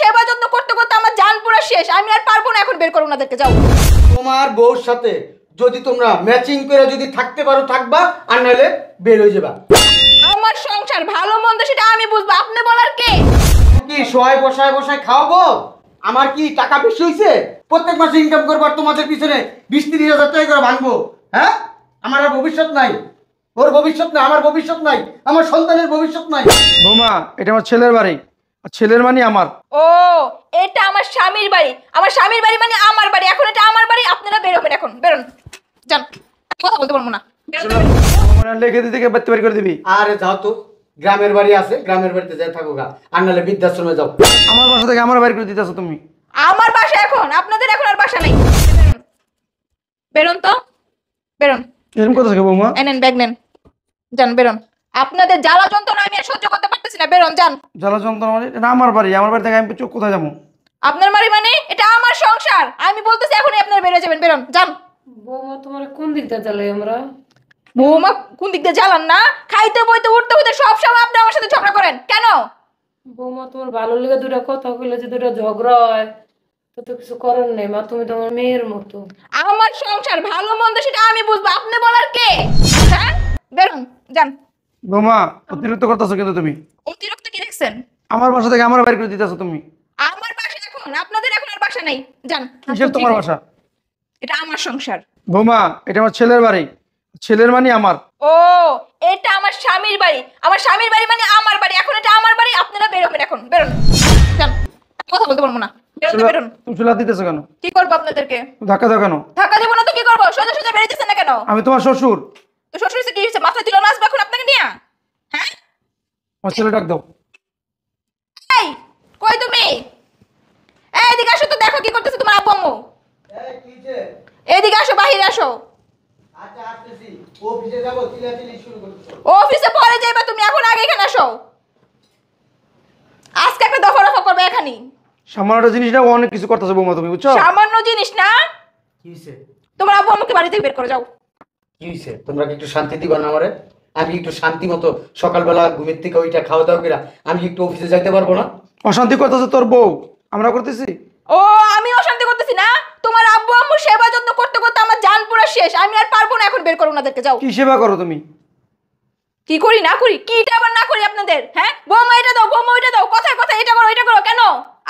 সেবা যত্ন করতে করতে আমার জান পুরো শেষ। আমি আর পারবো না, এখন বের করো ওনাদেরকে, যাও। তোমার বউর সাথে যদি তোমরা ম্যাচিং করে যদি থাকতে পারো থাকবা, আর নাহলে বের হয়ে যাবা। আমার সংসার ভালো মন্দ সেটা আমি বুঝবো, আপনি বলার কে? কি শোয় বসায় বসায় খাওয়াবো? আমার কি টাকা বেশি হইছে? প্রত্যেক মাসে ইনকাম করবার তোমাদের পিছনে 20-30 হাজার টাকা করে ভাঙবো? হ্যাঁ, আমার আর ভবিষ্যৎ নাই। ওর ভবিষ্যৎ নাই, আমার ভবিষ্যৎ নাই, আমার সন্তানের ভবিষ্যৎ নাই। বৌমা, এটা আমার ছেলের বাড়ি, আর ছেলের মানে আমার। ও, এটা আমার স্বামীর বাড়ি, আমার স্বামীর বাড়ি মানে আমার বাড়ি। এখন এটা আমার বাড়ি, আপনারা বের হবেন, এখন বেরোন, যান। কথা বলতে পারবো না, লিখে দিতে বাড়তে বাড়ি করে দিবি। আরে যাও তো, গ্রামের বাড়ি আছে, গ্রামের বাড়িতে যাই থাকো গা, আর নাহলে বৃদ্ধাশ্রমে যাও। আমার বাসা থেকে আমার বাড়ি করে দিতেছো তুমি। আমার বাসা এখন, আপনাদের এখন আর বাসা নেই। বেরোন, বেরোন তো, বেরোন। এরকম কথা থাকে বৌমা? নেন ব্যাগ নেন, যান বেরোন। আপনাদের জ্বালা যন্ত্রণা আমি আর সহ্য করতে পারতেছি না, বেরোন যান। জ্বালা যন্ত্রণা মানে? এটা আমার বাড়ি, আমার বাড়ি থেকে আমি চোখ কোথায় যাবো? আপনার বাড়ি মানে? এটা আমার সংসার, আমি বলতেছি এখনই আপনারা বেরিয়ে যাবেন, বেরোন যান। বৌমা তোমার কোন দিকটা জ্বালাই আমরা? বৌমা কোন দিক দিয়ে জ্বালান না? খাইতে বইতে উঠতে উঠতে সব সময় আপনি আমার সাথে ঝগড়া করেন কেন? বৌমা তোমার ভালো লেগে দুটা কথা কইলে যে দুটা ঝগড়া হয়, তো তো কিছু করার নেই মা, তুমি তোমার মেয়ের মতো। আমার সংসার ভালো মন্দ সেটা আমি বুঝবো, আপনি বলার কে? হ্যাঁ, বেরোন যান। বৌমা, অতিরিক্ত করতেছো কিন্তু তুমি। অতিরিক্ত কি দেখছেন? আমার বাসা থেকে আমার বাড়ি করে দিতেছো তুমি। আমার বাসা এখন, আপনাদের এখন আর বাসা নাই, যান। কিসের তোমার বাসা? এটা আমার সংসার। বৌমা, এটা আমার ছেলের বাড়ি, ছেলের মানে আমার। ও, এটা আমার স্বামীর বাড়ি, আমার স্বামীর বাড়ি মানে আমার বাড়ি। এখন এটা আমার বাড়ি, আপনারা বের হবেন, এখন বেরোন যান। কথা বলতে পারবো না, বেরোন তো, বেরোন। তুমি চুলা দিতেছো কেন? কি করবো আপনাদেরকে? ধাক্কা দাও কেন? ধাক্কা দিব না তো কি করবো? সোজা সোজা বেরিয়েছেন না কেন? আমি তোমার শ্বশুর। তো শ্বশুর এসে কি হয়েছে? মাথায় তুলে নাচবে এখন আপনাকে নিয়ে? হ্যাঁ, আমার ছেলে ডাক দাও। এই কই তুমি? এই এদিকে আসো তো, দেখো কি করতেছে তোমার আব্বু আম্মু। এই কি যে? এদিকে আসো, বাহিরে আসো। আচ্ছা আসতেছি, অফিসে যাবো, চিল্লাচিল্লি শুরু করছো। অফিসে পরে যাইবা তুমি, এখন আগে এখানে আসো। আজকে একটা দফা রফা করবে এখানেই। সামান্য একটা জিনিসটা অনেক কিছু করতেছো বৌমা তুমি, বুঝছো? সামান্য জিনিস না, কি হইছে? তোমার আব্বু আম্মুকে বাড়ি থেকে বের করে যাও। কি হইছে? তোমরা কি একটু শান্তি দিবা না আমারে? আমি একটু শান্তি মতো সকালবেলা ঘুমের থেকে ওইটা খাওয়া দাওয়া করে আমি একটু অফিসে যাইতে পারবো না? অশান্তি করতেছে তোর বউ, আমরা করতেছি? ও, আমি অশান্তি করতেছি না? তোমার আব্বু আম্মু সেবা যত্ন করতে করতে আমার জান পুরো শেষ। আমি আর পারবো না, এখন বের করো ওনাদেরকে, যাও। কি সেবা করো তুমি? কি করি না করি? কিটা আবার না করি আপনাদের? হ্যাঁ, বৌমা এটা দাও, বৌমা ওইটা দাও, কথায় কথায় এটা করো এটা করো, কেন?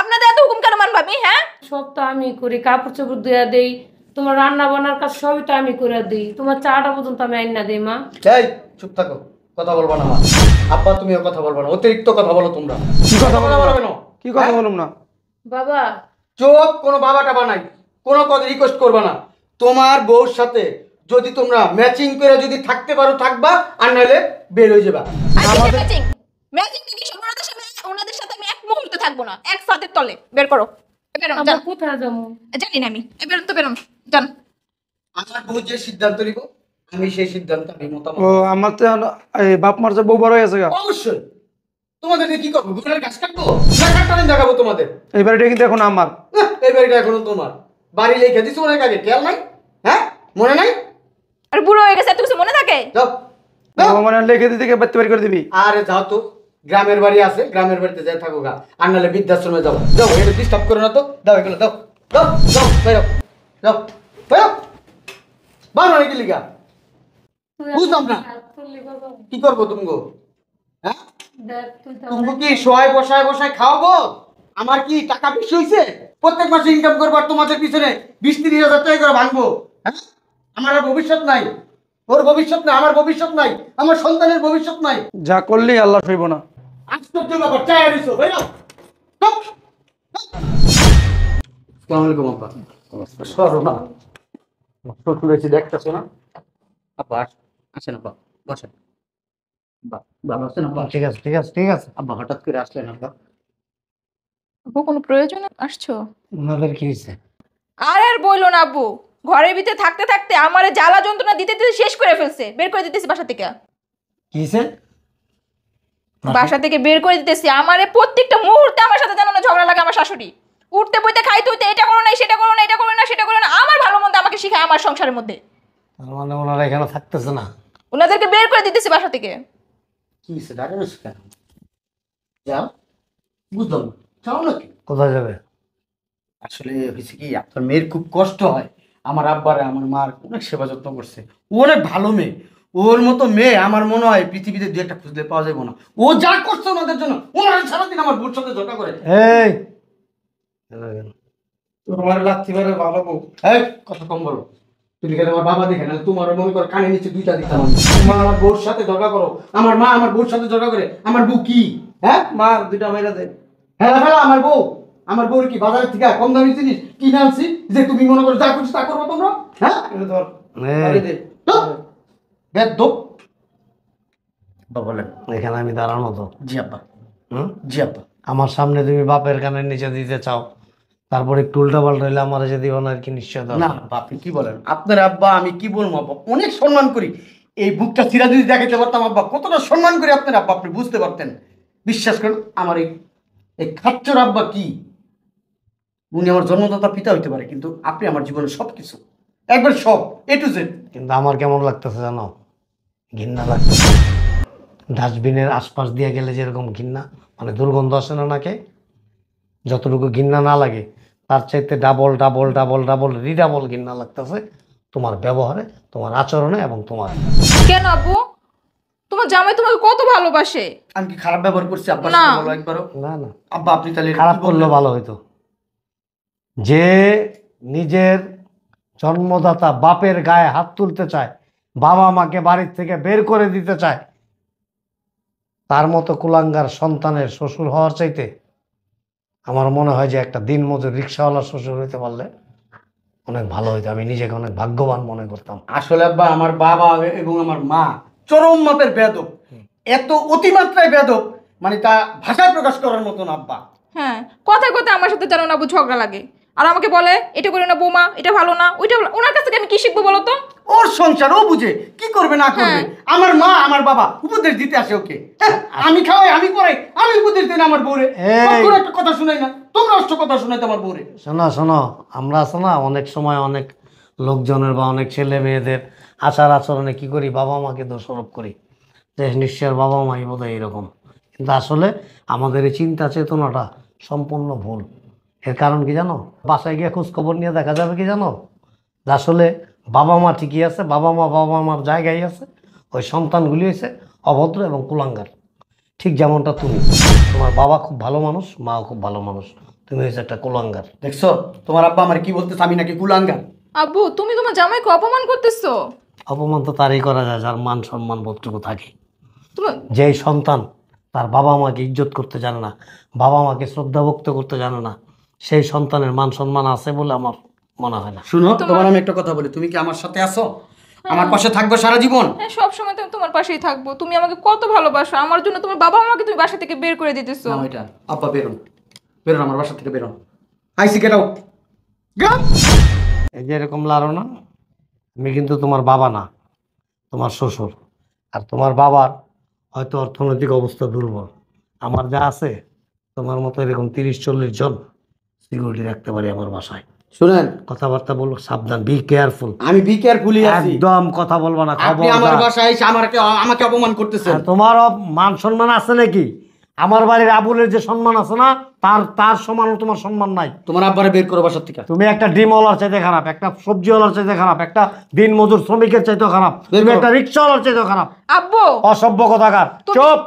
আপনাদের এত হুকুম কেন মানবো আমি? হ্যাঁ, সব তো আমি করি, কাপড় চোপড় ধুয়া দেই, তোমার রান্না বান্নার কাজ সবই তো আমি করে দিই, তোমার চাটা পর্যন্ত আমি আইনা দিই মা। এই চুপ থাকো, কথা বলবা না মা। আব্বা তুমিও কথা বলবা না, অতিরিক্ত কথা বলো তোমরা। কি কথা বলবো বলবে না? না? কি কথা হ্যাঁ? বলুম না? বাবা, চুপ, কোনো বাবা টাবা নাই, কোনো কথা রিকোয়েস্ট করবা না। তোমার বউর সাথে যদি তোমরা ম্যাচিং করে যদি থাকতে পারো থাকবা, আর নাহলে বের হয়ে যাবা। ম্যাচিং ম্যাচিং কি? ওনাদের সাথে আমি এক মুহূর্তে থাকবো না, এক সাথে তলে বের করো। বেরোন আমরা যান। কোথায় যাবো? জানি না আমি, বেরোন তো, বেরোন যান। আমার বউ যে সিদ্ধান্ত নিব, আমি সেই সিদ্ধান্ত আমি মতামত। ও, আমার তো এই বাপ মার যে বউ বড় হয়ে গেছে গা। অবশ্যই তোমাদের কি করবো? ঘুরের গাছ কাটবো না, কাটতে দেখাবো তোমাদের? এই বাড়িটা কিন্তু এখন আমার। এই বাড়িটা এখনো তোমার বাড়ি লেখা দিছো অনেক আগে, খেয়াল নাই? হ্যাঁ, মনে নাই? আর বুড়ো হয়ে গেছে, এত কিছু মনে থাকে? যাও ও, মানে লিখে দিতে বাড়তে বাড়ি করে দিবি। আরে যাও তো, গ্রামের বাড়ি আছে, গ্রামের বাড়িতে যাই থাকো গা, আর নাহলে বৃদ্ধাশ্রমে যাও। যাও, এটা ডিস্টার্ব করো না তো, দাও এগুলো, দাও দাও দাও, বেরো যাও, বেরো। বারো নাকি লিখা বুঝলাম না, কি করবো তুমি গো? হ্যাঁ, দেখ তুই তো তুমি কি শোয় বসায় বসায় খাওয়াবো? আমার কি টাকা বেশি হইছে? প্রত্যেক মাসে ইনকাম করবার তোমাদের পিছনে 20-30 হাজার টাকা করে ভাঙবো? হ্যাঁ, আমার আর ভবিষ্যৎ নাই, ওর ভবিষ্যৎ নাই, আমার ভবিষ্যৎ নাই, আমার সন্তানের ভবিষ্যৎ নাই। যা করলি আল্লাহ সইব না। আশ্চর্য ব্যাপার, চাই আনিছো ভাই না। আসসালামু আলাইকুম আব্বা। সরো না, শ্বশুর এসে দেখতেছো না? আব্বা আসেন, আব্বা বসেন। ভালো আছেন আব্বা? ঠিক আছে ঠিক আছে ঠিক আছে। আব্বা হঠাৎ করে আসলেন আব্বা? আব্বু কোনো প্রয়োজনে আসছো? ওনাদের কি হয়েছে? আর বইলো না আব্বু, ঘরের ভিতরে থাকতে থাকতে আমার জ্বালা যন্ত্রণা দিতে দিতে শেষ করে ফেলছে। বের করে দিতেছি বাসা থেকে। কি হয়েছে? বাসা থেকে বের করে দিতেছি। আমারে প্রত্যেকটা মুহূর্তে আমার সাথে জানো না ঝগড়া লাগে আমার শাশুড়ি। উঠতে বইতে খাইতে হইতে এটা করো না, সেটা করো না, এটা করো না, সেটা করো না, আমার ভালো মন্দ আমাকে শিখায় আমার সংসারের মধ্যে। তার মানে ওনারা এখানে থাকতেছে না? ওনাদেরকে বের করে দিতেছি বাসা থেকে। কি হয়েছে, দাঁড়ানো কেন? যাও, বুঝলাম না, চাও নাকি? কোথায় যাবে? আসলে হয়েছে কি, আপনার মেয়ের খুব কষ্ট হয়। আমার আব্বারে আমার মার অনেক সেবা যত্ন করছে। ও অনেক ভালো মেয়ে। ওর মতো মেয়ে আমার মনে হয় পৃথিবীতে দু একটা খুঁজলে পাওয়া যাবে না। ও যা করছে ওনাদের জন্য, ওনারা সারাদিন আমার বোর সাথে ঝগড়া করে। এই তোমার রাত্রিবেলা ভালো বউ। এই কথা কম বলো। তুমি কেন আমার বাবা দেখে না, তোমার মনে করো কানে নিচে দুইটা দিতাম আমি। তোমার আমার বউর সাথে ঝগড়া করো, আমার মা আমার বউর সাথে ঝগড়া করে। আমার বউ কি? হ্যাঁ, মার দুইটা মাইরা দে। হেলা ফেলা আমার বউ। আমার বউর কি বাজারের থেকে কম দামি জিনিস কিনে আনছি যে তুমি মনে করো যা করছো তা করবো তোমরা? হ্যাঁ, এটা ধর এই, বাড়ি দে। বেদ বলেন। এখানে আমি দাঁড়ানো তো। জি আব্বা, হুম? জি আব্বা। আমার সামনে তুমি বাপের কানের নিচে দিতে চাও, তারপরে একটু উল্টা পাল্টা হইলে আমার যে দিব না আর কি নিশ্চয়তা না আছে? আব্বা, আপনি কি বলেন? আপনার আব্বা আমি কি বলবো আব্বা, অনেক সম্মান করি। এই বুকটা চিরা যদি দেখাতে পারতাম আব্বা, কতটা সম্মান করি আপনার আব্বা, আপনি বুঝতে পারতেন। বিশ্বাস করেন, আমার এই খাচ্চর আব্বা কি, উনি আমার জন্মদাতা পিতা হইতে পারে, কিন্তু আপনি আমার জীবনের সব কিছু, একবার সব এ টু জেড। কিন্তু আমার কেমন লাগতেছে জানো? ঘৃণা লাগতেছে। ডাস্টবিনের আশপাশ দিয়ে গেলে যেরকম ঘৃণা, মানে দুর্গন্ধ আসে না নাকে, যতটুকু ঘৃণা না লাগে তার চাইতে double double double double readable ঘৃণা লাগতেছে তোমার ব্যবহারে, তোমার আচরণে এবং তোমার। কেন আব্বু? তোমার জামাই তোমাকে কত ভালোবাসে। আমি কি খারাপ ব্যবহার করছি আব্বার না। সাথে? বলো একবারও। না না, আব্বা আপনি তাহলে এটা খারাপ কি করলেও বললেন? ভালো হইতো। যে নিজের জন্মদাতা বাপের গায়ে হাত তুলতে চায়, বাবা মাকে বাড়ির থেকে বের করে দিতে চায়, তার মতো কুলাঙ্গার সন্তানের শ্বশুর হওয়ার চাইতে আমার মনে হয় যে একটা দিনমজুর রিক্সাওয়ালার শ্বশুর হইতে পারলে অনেক ভালো হইতো। আমি নিজেকে অনেক ভাগ্যবান মনে করতাম। আসলে আব্বা আমার বাবা এবং আমার মা চরম মাপের বেয়াদব, এত অতিমাত্রায় বেয়াদব, মানে তা ভাষায় প্রকাশ করার মতন আব্বা। হ্যাঁ, কথায় কথায় আমার সাথে জানো না আব্বু ঝগড়া লাগে। আর আমাকে বলে এটা করে না বৌমা, এটা ভালো না, ওইটা ভালো। ওনার কাছ থেকে আমি কি শিখবো বলো তো? ওর সংসার ও বুঝে, কি করবে না করবে। হ্যাঁ। আমার মা আমার বাবা উপদেশ দিতে আসে ওকে। হ্যাঁ, আমি খাওয়াই, আমি পড়াই, আমি উপদেশ দিই না আমার বউরে। এই। কখনো একটা কথা শুনাই না, তোমরা অষ্ট কথা শুনাইতে আমার বউরে। শোনো শোনো, আমরা আছো না অনেক সময় অনেক লোকজনের বা অনেক ছেলে মেয়েদের আচার আচরণে কি করি, বাবা মাকে দোষারোপ করি যে নিশ্চয় বাবা মাই বোধ হয় এরকম। কিন্তু আসলে আমাদের এই চিন্তা চেতনাটা সম্পূর্ণ ভুল। এর কারণ কি জানো? বাসায় গিয়ে খোঁজ খবর নিয়ে দেখা যাবে কি জানো, যে আসলে বাবা মা ঠিকই আছে, বাবা মার জায়গায় আছে, ওই সন্তানগুলি হয়েছে অভদ্র এবং কুলাঙ্গার। ঠিক যেমনটা তুমি, তোমার বাবা খুব ভালো মানুষ, মাও খুব ভালো মানুষ, তুমি হয়েছে একটা কুলাঙ্গার। দেখছো তোমার আব্বা আমার কি বলতেছে, আমি নাকি কুলাঙ্গার? আব্বু তুমি তোমার জামাইকে অপমান করতেছো। অপমান তো তারই করা যায় যার মান সম্মান বোধটুকু থাকে। তুমি যেই সন্তান তার বাবা মাকে ইজ্জত করতে জানে না, বাবা মাকে শ্রদ্ধা ভক্ত করতে জানে না, সেই সন্তানের মান সম্মান আছে বলে আমার মনে হয় না। শুনো, তোমার আমি একটা কথা বলি, তুমি কি আমার সাথে আছো? আমার পাশে থাকবে সারা জীবন? হ্যাঁ, সবসময় তুমি তোমার পাশেই থাকবো। তুমি আমাকে কত ভালোবাসো, আমার জন্য তোমার বাবা মাকে তুমি বাসা থেকে বের করে দিতেছো। না ওইটা আব্বা, বেরোন বেরোন আমার বাসা থেকে বেরোন। আইসি গেট আউট। এই যে এরকম লারো না, আমি কিন্তু তোমার বাবা না, তোমার শ্বশুর। আর তোমার বাবার হয়তো অর্থনৈতিক অবস্থা দুর্বল, আমার যা আছে তোমার মতো এরকম 30-40 জন সিকিউরিটি রাখতে পারি আমার বাসায়। শুনেন, কথাবার্তা বলো, সাবধান, বি কেয়ারফুল। আমি বি কেয়ারফুলি আছি। একদম কথা বলবা না, আপনি খবর আমার বাসায় এসে আমাকে অপমান করতেছেন। তোমার মান সম্মান আছে নাকি? আমার বাড়ির আবুলের যে সম্মান আছে না, তার সমানও তোমার সম্মান নাই। তোমার আব্বারে বের করো বাসার থেকে। তুমি একটা ডিমওয়ালার চাইতে খারাপ, একটা সবজিওয়ালার চাইতে খারাপ, একটা দিন মজুর শ্রমিকের চাইতেও খারাপ, তুমি একটা রিক্সাওয়ালার চাইতেও খারাপ। আব্বু অসভ্য কথাকার, তুমি- চুপ।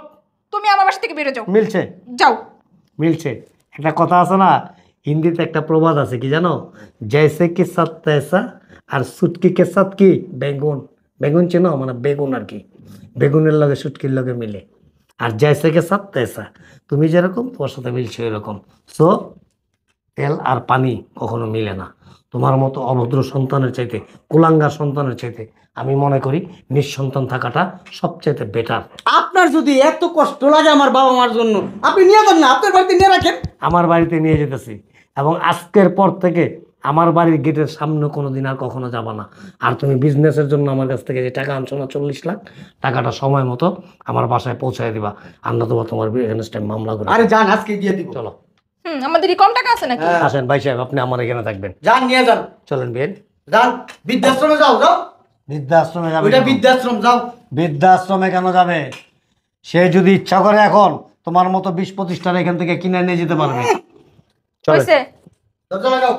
তুমি আমার বাসা থেকে বেরো যাও। মিলছে যাও। মিলছে। একটা কথা আছে না, হিন্দিতে একটা প্রবাদ আছে কি জানো, জৈসে কি সাথ তৈসা, আর সুটকি কে সাথ কি বেগুন। বেগুন চেনো? মানে বেগুন আর কি, বেগুনের লগে সুটকির লগে মিলে। আর জৈসে কে সাথ তৈসা, তুমি যেরকম তোমার সাথে মিলছে এরকম। সো তেল আর পানি কখনো মিলে না। তোমার মতো অভদ্র সন্তানের চাইতে, কুলাঙ্গার সন্তানের চাইতে আমি মনে করি নিঃসন্তান থাকাটা সবচাইতে বেটার। আপনার যদি এত কষ্ট লাগে আমার বাবা মার জন্য, আপনি নিয়ে যান না, আপনার বাড়িতে নিয়ে রাখেন। আমার বাড়িতে নিয়ে যেতেছি, এবং আজকের পর থেকে আমার বাড়ির গেটের সামনে কোনো দিন আর কখনো যাবা না। আর তুমি বিজনেসের জন্য আমার কাছ থেকে যে টাকা আনছো না 40 লাখ, টাকাটা সময় মতো আমার বাসায় পৌঁছায় দিবা, আর না তোমার এগেনস্টে মামলা করে। আরে যান, আজকে দিয়ে দিব। চলো আমাদের কম টাকা আছে নাকি? আসেন ভাই সাহেব, আপনি আমার এখানে থাকবেন। যান, নিয়ে যান। চলেন বেন, যান, বৃদ্ধাশ্রমে যাও। যাও, বৃদ্ধাশ্রমে যাবে। ওইটা বৃদ্ধাশ্রম, যাও। বৃদ্ধাশ্রমে কেন যাবে? সে যদি ইচ্ছা করে এখন তোমার মতো 20-25টা এখান থেকে কিনে নিয়ে যেতে পারবে। চলে হইছে দরজা লাগাও।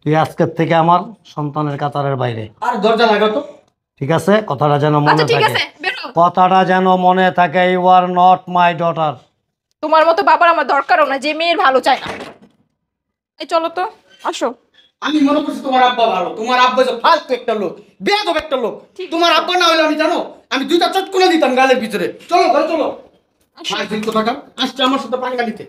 তুই আজকের থেকে আমার সন্তানের কাতারের বাইরে, আর দরজা লাগাও তো। ঠিক আছে? কথাটা যেন মনে আচ্ছা ঠিক থাকে, আছে বের হও। কথাটা যেন মনে থাকে, you are not my daughter. তোমার মতো বাবার আমার দরকারও না যে মেয়ের ভালো চায় না। এই চলো তো, আসো। আমি মনে করছি তোমার আব্বা ভালো, তোমার আব্বা যে ফালতু একটা লোক, বেয়াদব একটা লোক। তোমার আব্বা না হলে আমি জানো আমি দুইটা চটকুনা দিতাম গালের ভিতরে। চলো ঘরে চলো। আসো। আসছে আমার সাথে পাঙ্গা নিতে।